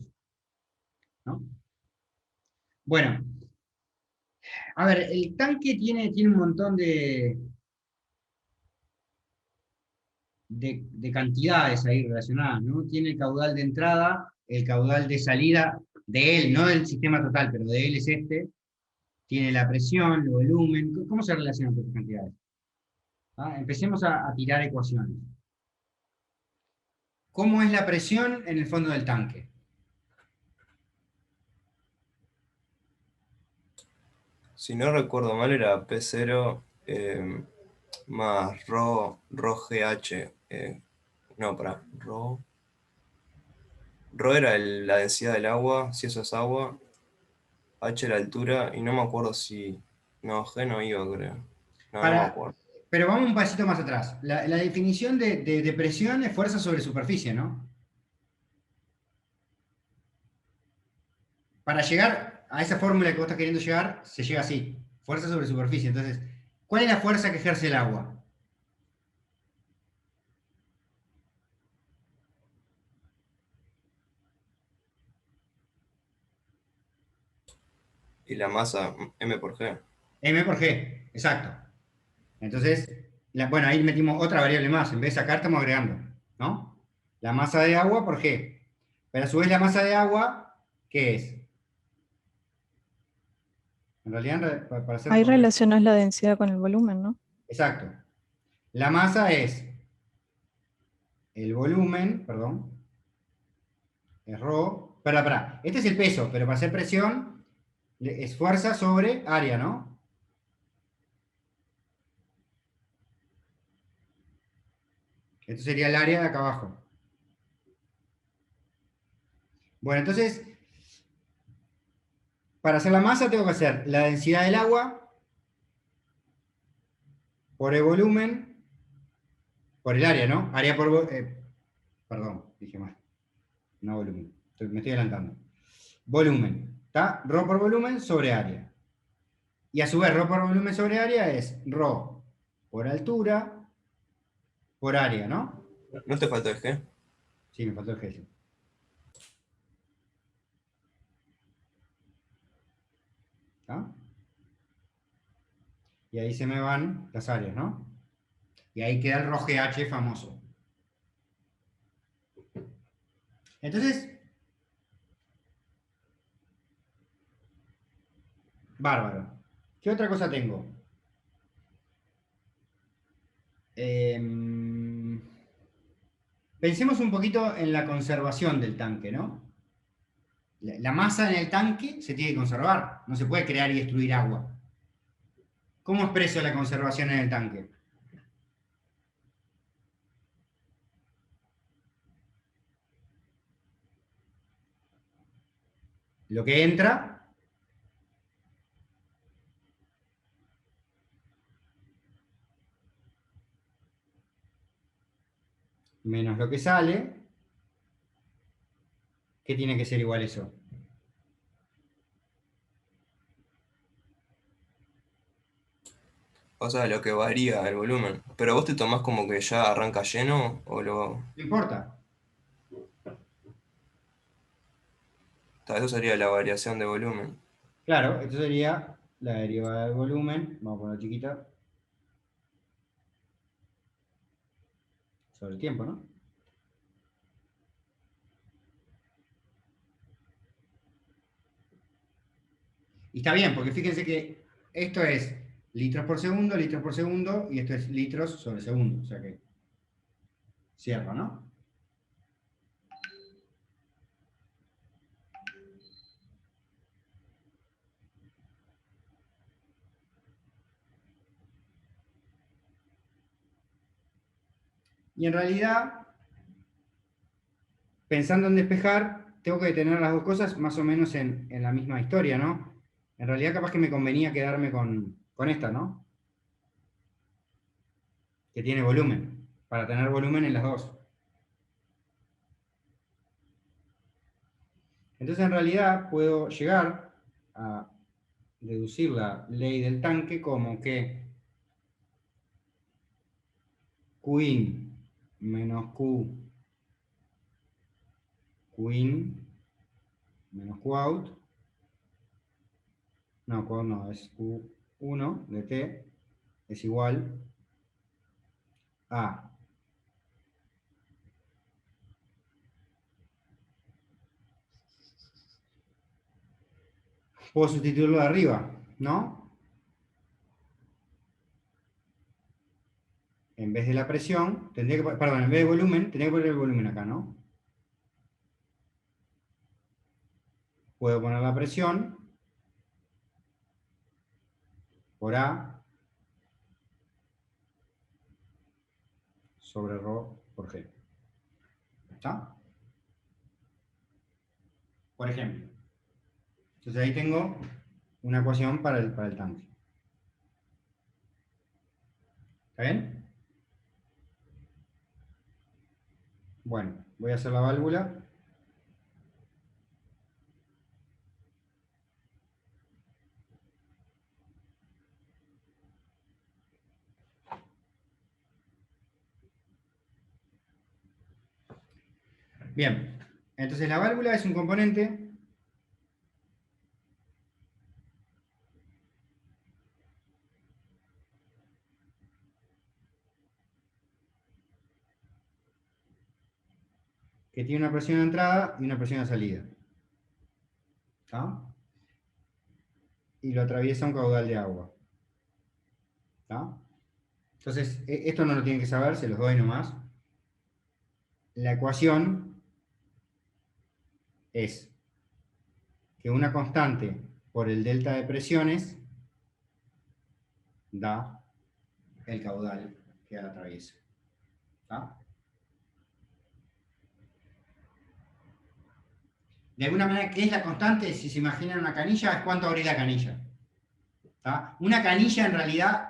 ¿No? Bueno, a ver, el tanque tiene un montón de cantidades ahí relacionadas, ¿no? Tiene el caudal de entrada, el caudal de salida de él, no del sistema total, pero de él es este. Tiene la presión, el volumen. ¿Cómo se relacionan todas estas cantidades? ¿Ah? Empecemos a tirar ecuaciones. ¿Cómo es la presión en el fondo del tanque? Si no recuerdo mal, era P0 más rho GH. No, para rho. Rho era la densidad del agua, si eso es agua, H la altura, y no me acuerdo si... No, G no iba, creo. No me Para, acuerdo. pero vamos un pasito más atrás. La definición de presión es fuerza sobre superficie, ¿no? Para llegar a esa fórmula que vos estás queriendo llegar, se llega así, fuerza sobre superficie. Entonces, ¿cuál es la fuerza que ejerce el agua? Y la masa, M por G. M por G, exacto. Entonces, bueno, ahí metimos otra variable más. En vez de sacar, estamos agregando, ¿no? La masa de agua por G. Pero a su vez la masa de agua, ¿qué es? En realidad, para hacer Ahí por... relacionas la densidad con el volumen, ¿no? Exacto. La masa es el volumen, perdón, es ρ. Espera. Este es el peso, pero para hacer presión es fuerza sobre área, ¿no? Esto sería el área de acá abajo. Bueno, entonces, para hacer la masa tengo que hacer la densidad del agua por el volumen, por el área, ¿no? Área por... perdón, dije mal. No volumen. Me estoy adelantando. Volumen. ¿Está? Rho por volumen sobre área. Y a su vez, rho por volumen sobre área es rho por altura por área, ¿no? ¿No te faltó el G? Sí, me faltó el G. ¿Está? Y ahí se me van las áreas, ¿no? Y ahí queda el rho GH famoso. Entonces, bárbaro. ¿Qué otra cosa tengo? Pensemos un poquito en la conservación del tanque, ¿no? La masa en el tanque se tiene que conservar, no se puede crear y destruir agua. ¿Cómo expreso la conservación en el tanque? Lo que entra menos lo que sale, ¿qué tiene que ser igual eso? O sea, lo que varía el volumen. Pero vos te tomás como que ya arranca lleno o lo... No importa. Eso sería la variación de volumen. Claro, esto sería la derivada del volumen, vamos a poner chiquita, sobre el tiempo, ¿no? Y está bien, porque fíjense que esto es litros por segundo, y esto es litros sobre segundo. O sea que cierro, ¿no? Y en realidad, pensando en despejar, tengo que tener las dos cosas más o menos en la misma historia, ¿no? En realidad capaz que me convenía quedarme con esta, ¿no? Que tiene volumen, para tener volumen en las dos. Entonces en realidad puedo llegar a deducir la ley del tanque como que Qin menos Qin menos Qout, no, Qout no, es Q1 de T, es igual a puedo sustituirlo de arriba, ¿no? En vez de la presión, tendría que, perdón, en vez de volumen, tendría que poner el volumen acá, ¿no? Puedo poner la presión por A sobre ρ por G. ¿Está? por ejemplo. Entonces ahí tengo una ecuación para el tanque. ¿Está bien? Bueno, voy a hacer la válvula. Bien, entonces la válvula es un componente que tiene una presión de entrada y una presión de salida. ¿Está? Y lo atraviesa un caudal de agua. ¿Está? Entonces, esto no lo tienen que saber, se los doy nomás. La ecuación es que una constante por el delta de presiones da el caudal que la atraviesa. ¿Está? De alguna manera, ¿qué es la constante? Si se imaginan una canilla, es cuánto abrir la canilla. ¿Está? Una canilla en realidad,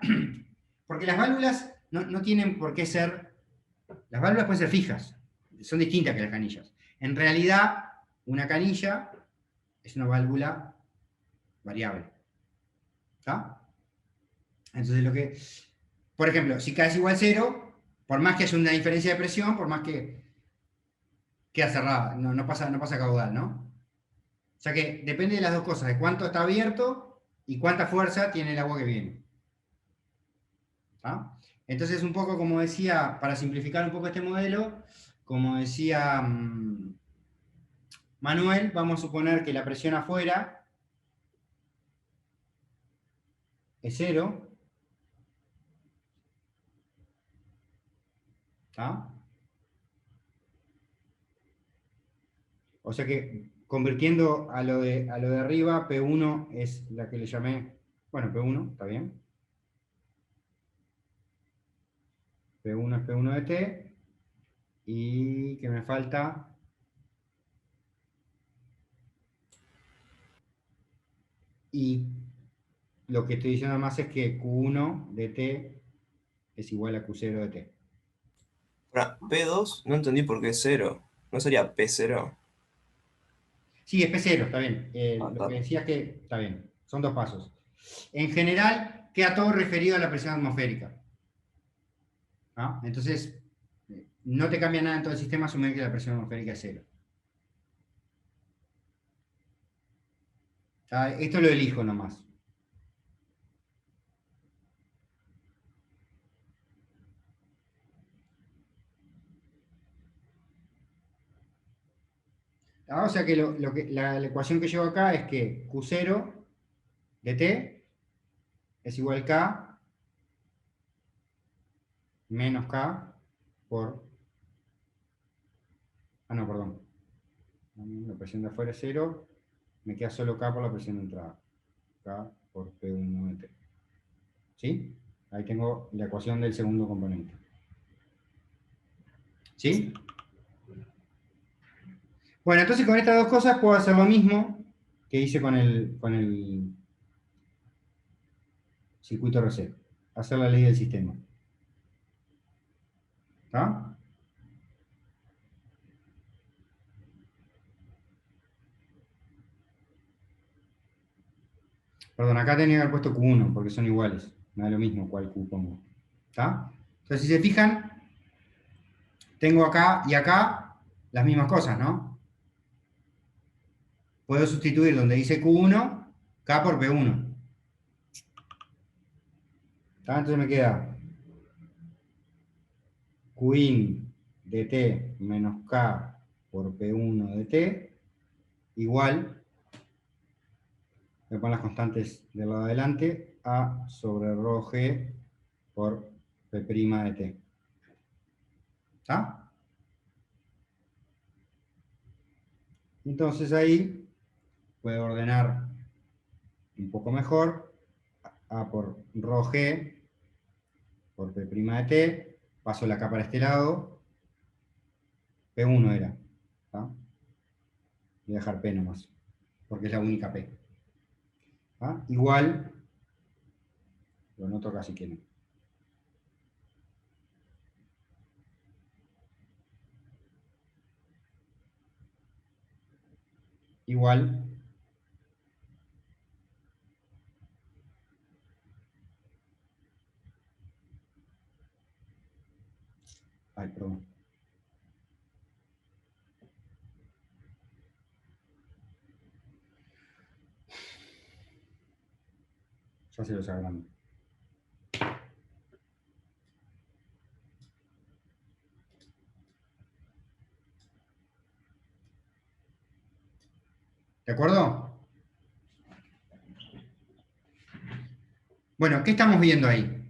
porque las válvulas no tienen por qué ser, las válvulas pueden ser fijas, son distintas que las canillas. En realidad, una canilla es una válvula variable. ¿Está? Entonces por ejemplo, si K es igual a 0, por más que haya una diferencia de presión, por más que queda cerrada, no pasa caudal, ¿no? O sea que depende de las dos cosas, de cuánto está abierto y cuánta fuerza tiene el agua que viene. ¿Está? Entonces, un poco como decía, para simplificar un poco este modelo, como decía Manuel, vamos a suponer que la presión afuera es 0. ¿Está? O sea que, convirtiendo a lo de arriba, P1 es la que le llamé, bueno, P1, está bien. P1 es P1 de T, y que me falta, y lo que estoy diciendo más es que Q1 de T es igual a Q0 de T. Ahora, P2, no entendí por qué es 0. ¿No sería P0? Sí, es P0, está bien. Ah, Lo está. que decía es que, está bien, son dos pasos. En general, queda todo referido a la presión atmosférica. ¿Ah? Entonces, no te cambia nada en todo el sistema asumir que la presión atmosférica es 0. Esto lo elijo nomás. O sea que, la ecuación que llevo acá es que Q0 de T es igual a K menos K por... Ah, no, perdón. La presión de afuera es 0. Me queda solo K por la presión de entrada. K por P1 de T. ¿Sí? Ahí tengo la ecuación del segundo componente. ¿Sí? Bueno, entonces con estas dos cosas puedo hacer lo mismo que hice con el circuito RC. Hacer la ley del sistema. ¿Está? Perdón, acá tenía que haber puesto Q1 porque son iguales. Me da lo mismo cuál Q pongo. ¿Está? Entonces, si se fijan, tengo acá y acá las mismas cosas, ¿no? Puedo sustituir donde dice Q1, K por P1. ¿Está? Entonces me queda Qin de T menos K por P1 de T igual, voy a poner las constantes del lado de adelante, A sobre rho G por P' de T. ¿Está? Entonces ahí puedo ordenar un poco mejor, A por rho G por P' de T, paso la K para este lado, P1 era. ¿Está? Voy a dejar P nomás, porque es la única P. ¿Ah? Igual, lo noto casi que no. Igual. Ay, perdón. Ya se los agrando. ¿De acuerdo? Bueno, ¿qué estamos viendo ahí?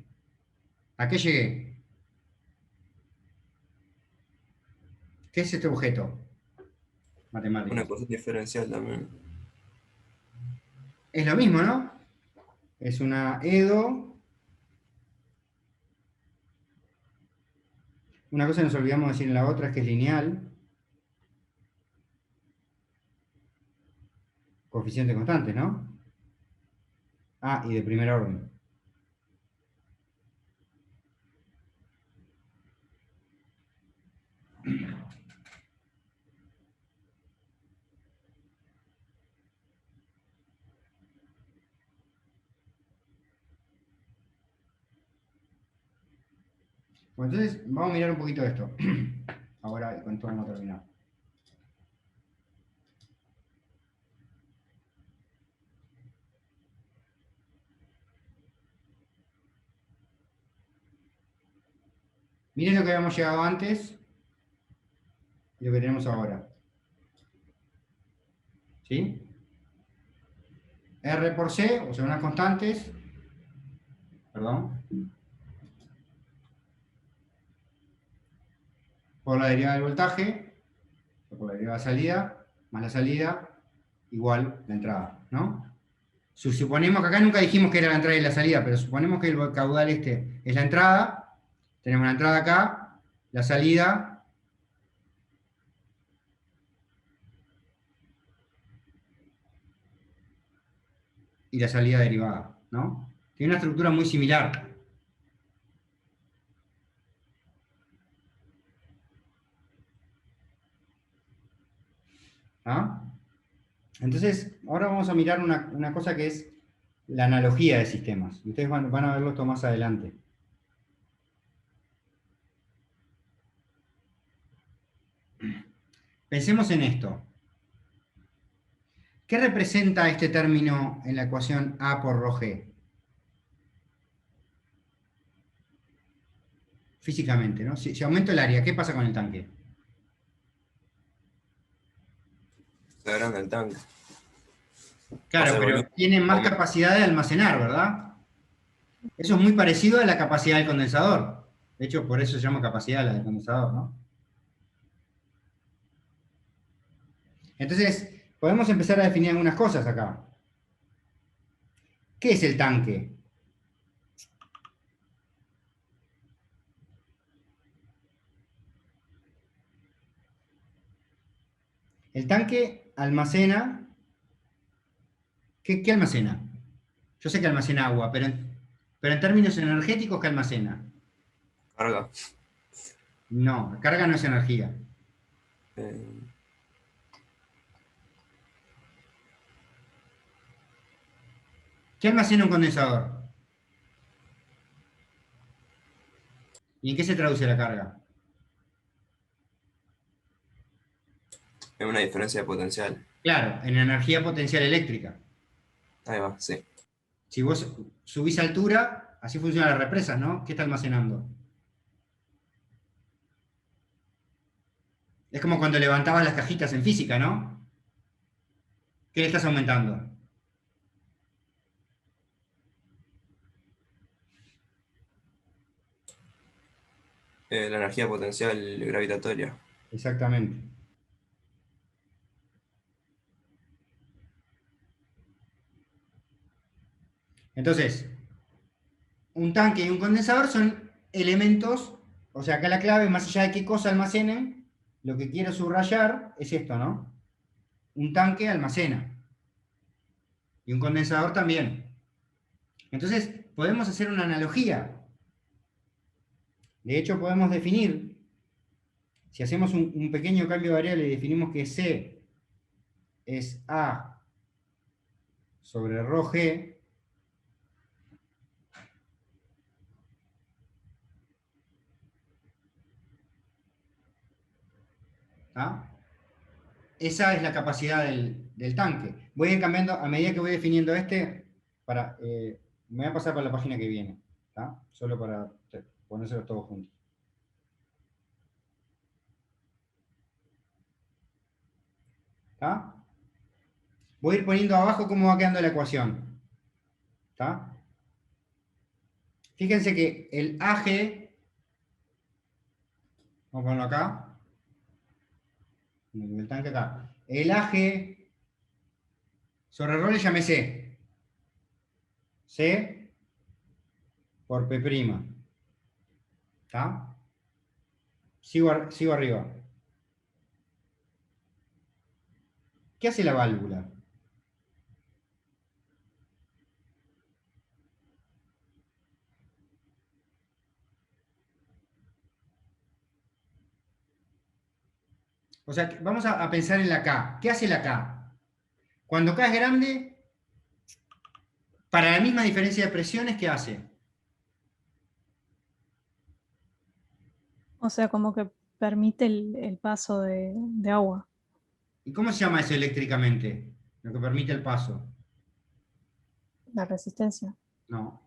¿A qué llegué? ¿Qué es este objeto? Matemático. Una ecuación diferencial también. Es lo mismo, ¿no? Es una EDO. Una cosa que nos olvidamos decir en la otra es que es lineal. Coeficiente constante, ¿no? Ah, y de primer orden. Bueno, entonces vamos a mirar un poquito esto. Ahora con esto vamos a terminar. Miren lo que habíamos llegado antes y lo que tenemos ahora. ¿Sí? R por C, o sea, unas constantes. Perdón. Por la derivada del voltaje, o por la derivada de salida, más la salida, igual la entrada, ¿no? Suponemos que acá nunca dijimos que era la entrada y la salida, pero suponemos que el caudal este es la entrada. Tenemos la entrada acá, la salida. Y la salida derivada, ¿no? Tiene una estructura muy similar. ¿Ah? Entonces, ahora vamos a mirar una cosa que es la analogía de sistemas. Y ustedes van a verlo esto más adelante. Pensemos en esto. ¿Qué representa este término en la ecuación A por ρg? Físicamente, ¿no? Si aumento el área, ¿qué pasa con el tanque? Se agranda el tanque. Claro, Pasa el pero volumen. tiene más capacidad de almacenar, ¿verdad? Eso es muy parecido a la capacidad del condensador. De hecho, por eso se llama capacidad la del condensador, ¿no? Entonces, podemos empezar a definir algunas cosas acá. ¿Qué es el tanque? El tanque almacena... ¿Qué almacena? Yo sé que almacena agua, pero en términos energéticos, ¿qué almacena? Carga. No, carga no es energía. Eh, ¿Qué almacena un condensador? ¿Y en qué se traduce la carga? es una diferencia de potencial. Claro, en energía potencial eléctrica. Ahí va, sí. Si vos subís altura, así funcionan las represas, ¿no? ¿Qué está almacenando? Es como cuando levantabas las cajitas en física, ¿no? ¿Qué le estás aumentando? La energía potencial gravitatoria. Exactamente. Entonces, un tanque y un condensador son elementos, o sea, acá la clave, más allá de qué cosa almacenen, lo que quiero subrayar es esto, ¿no? un tanque almacena. Y un condensador también. Entonces, podemos hacer una analogía. De hecho, podemos definir, si hacemos un pequeño cambio de variable y definimos que C es A sobre ρg, ¿ah? Esa es la capacidad del tanque. Voy a ir cambiando, a medida que voy definiendo me voy a pasar para la página que viene, ¿tá? Solo para ponérselos todos juntos. ¿Tá? Voy a ir poniendo abajo cómo va quedando la ecuación. ¿Tá? Fíjense que el AG, vamos a ponerlo acá, el tanque acá, el AG sobre ρ le llamé C. C por P'. ¿Tá? Sigo arriba. ¿Qué hace la válvula? O sea, vamos a pensar en la K. ¿Qué hace la K? Cuando K es grande, para la misma diferencia de presiones, ¿qué hace? O sea, como que permite el paso de agua. ¿Y cómo se llama eso eléctricamente? Lo que permite el paso. La resistencia. No.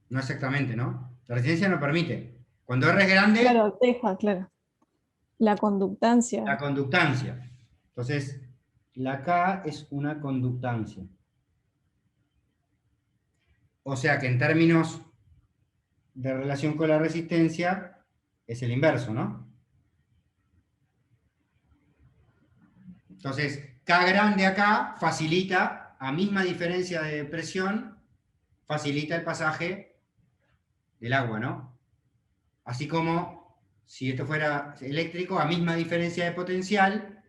No exactamente, ¿no? La resistencia no permite. Cuando R es grande, Claro, deja, claro. La conductancia. la conductancia. Entonces, la K es una conductancia. O sea que en términos de relación con la resistencia, es el inverso, ¿no? Entonces, K grande acá facilita, a misma diferencia de presión, facilita el pasaje del agua, ¿no? Así como si esto fuera eléctrico, a misma diferencia de potencial,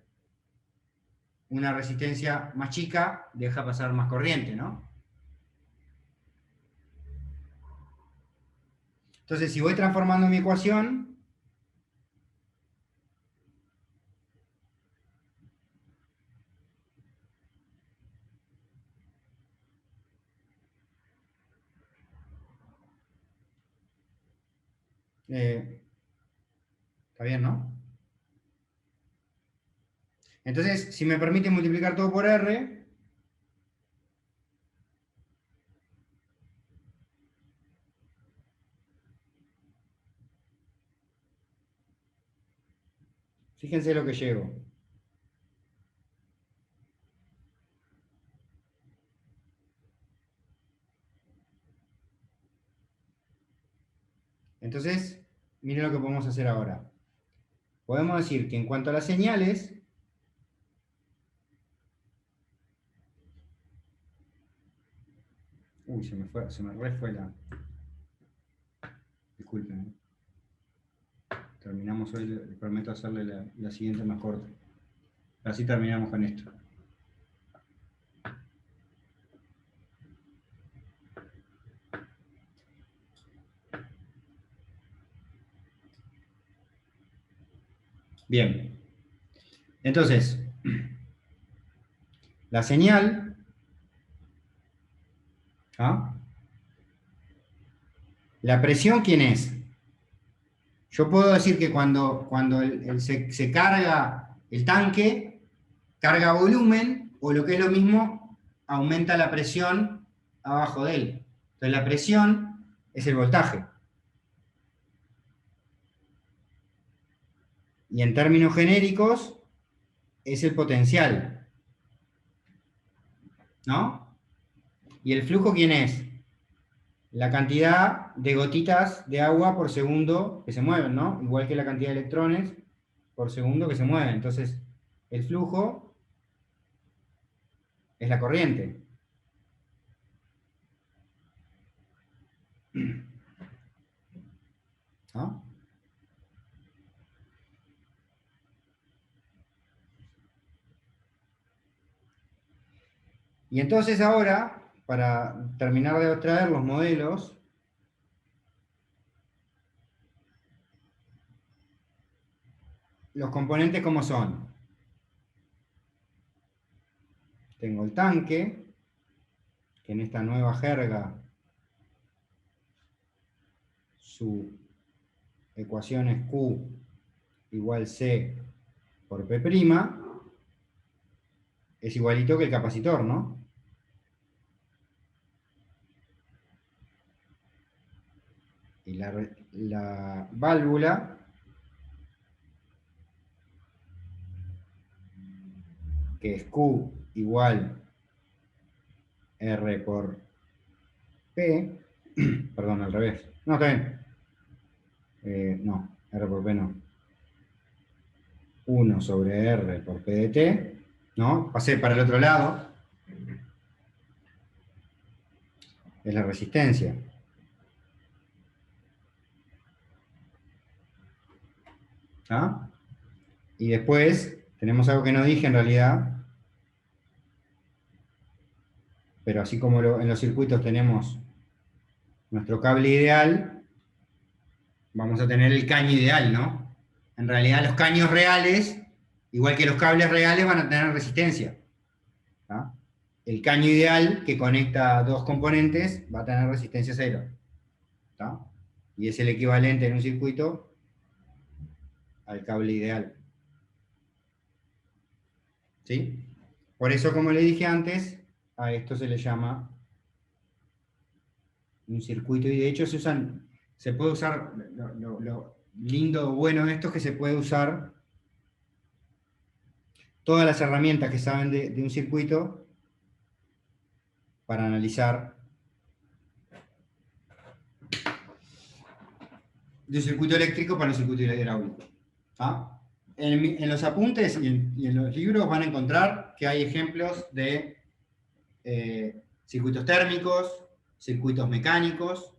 una resistencia más chica deja pasar más corriente, ¿no? Entonces, si voy transformando mi ecuación, está bien, ¿no? Entonces, si me permite multiplicar todo por R, fíjense lo que llego. Entonces, miren lo que podemos hacer ahora. Podemos decir que en cuanto a las señales, uy, se me re fue la... Disculpen. Terminamos hoy, les prometo hacerle la siguiente más corta. Así terminamos con esto. Bien. Entonces, la señal, ¿ah? La presión, ¿quién es? Yo puedo decir que cuando se carga el tanque, carga volumen, o lo que es lo mismo, aumenta la presión abajo de él. Entonces la presión es el voltaje. Y en términos genéricos, es el potencial. ¿No? ¿Y el flujo quién es? La cantidad de gotitas de agua por segundo que se mueven, ¿no? Igual que la cantidad de electrones por segundo que se mueven. Entonces, el flujo es la corriente. ¿No? Y entonces ahora, para terminar de extraer los modelos, los componentes ¿cómo son? Tengo el tanque, que en esta nueva jerga su ecuación es Q igual C por P', es igualito que el capacitor, ¿no? Y la válvula, que es Q igual R por P, perdón, al revés. No, está bien. No, R por P no. 1 sobre R por P de T, ¿no? Pasé para el otro lado. Es la resistencia. ¿Ah? Y después tenemos algo que no dije en realidad, pero así como en los circuitos tenemos nuestro cable ideal, vamos a tener el caño ideal, ¿no? En realidad los caños reales, igual que los cables reales, van a tener resistencia. ¿Ah? El caño ideal que conecta dos componentes va a tener resistencia cero. ¿Tá? Y es el equivalente en un circuito al cable ideal. ¿Sí? Por eso, como le dije antes, a esto se le llama un circuito, y de hecho se puede usar, lo lindo o bueno de esto es que se puede usar todas las herramientas que saben de un circuito para analizar de un circuito eléctrico para un circuito hidráulico. ¿Ah? En los apuntes y en los libros van a encontrar que hay ejemplos de circuitos térmicos, circuitos mecánicos,